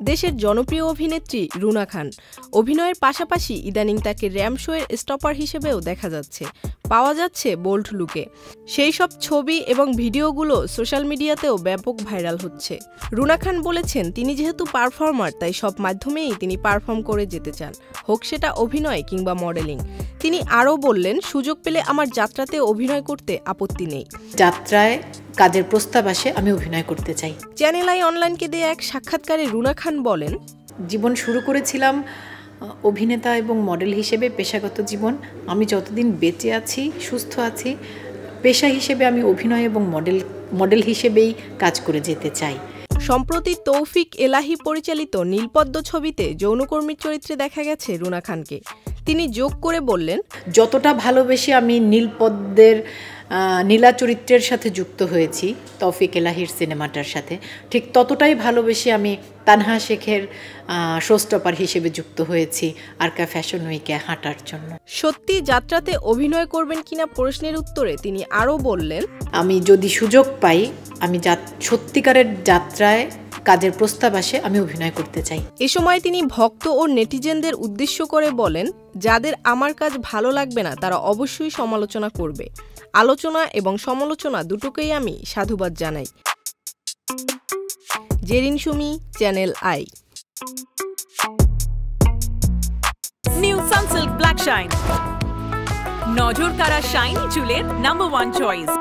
দেশের জনপ্রিয় অভিনেত্রী রুনা খান অভিনয়ের পাশাপাশি ইদানিং তাকে র্যাম শোয়ের স্টপার হিসেবেও দেখা যাচ্ছে। পাওয়া যাচ্ছে বোল্ড লুকে। সেই সব ছবি এবং ভিডিওগুলো সোশ্যাল মিডিয়াতেও ব্যাপক ভাইরাল হচ্ছে। রুনা খান বলেছেন, তিনি যেহেতু পারফর্মার, তাই সব মাধ্যমেই তিনি পারফর্ম করে যেতে চান, হোক সেটা অভিনয় কিংবা মডেলিং। তিনি আরও বললেন, সুযোগ পেলে আমার যাত্রাতে অভিনয় করতে আপত্তি নেই। যাত্রায় কাজের প্রস্তাব আসে, আমি অভিনয় করতে চাই। চ্যানেল আই অনলাইনকে দেয়া এক সাক্ষাৎকারে রুনা খান বলেন, জীবন শুরু করেছিলাম অভিনেতা এবং মডেল হিসেবে, পেশাগত জীবন। আমি যতদিন বেঁচে আছি, সুস্থ আছি, পেশা হিসেবে আমি অভিনয় এবং মডেল হিসেবেই কাজ করে যেতে চাই। সম্প্রতি তৌফিক এলাহি পরিচালিত নীলপদ্ম ছবিতে যৌনকর্মীর চরিত্রে দেখা গেছে রুনা খানকে। তিনি যোগ করে বললেন, যতটা ভালোবেসে আমি নীলপদ্মের নীলা চরিত্রের সাথে যুক্ত হয়েছি তৌফিক এলাহির সিনেমাটার সাথে, ঠিক ততটাই ভালোবেসে আমি তানহা শেখের শোস্টপার হিসেবে যুক্ত হয়েছি আরকা ফ্যাশন উইকে হাঁটার জন্য। সত্যি যাত্রাতে অভিনয় করবেন কিনা প্রশ্নের উত্তরে তিনি আরও বললেন, আমি যদি সুযোগ পাই, আমি সত্যিকারের যাত্রায় কাজের প্রস্তাব আসে, আমি অভিনয় করতে চাই। এ সময় তিনি ভক্ত ও নেটিজেনদের উদ্দেশ্য করে বলেন, যাদের আমার কাজ ভালো লাগবে না তারা অবশ্যই সমালোচনা করবে। আলোচনা এবং সমালোচনা দুটোকেই আমি সাধুবাদ জানাই। Zerin Sumi, Channel I. New Sunsilk black shine, নজর কাড়া শাইনি চুলের নাম্বার 1 চয়েস।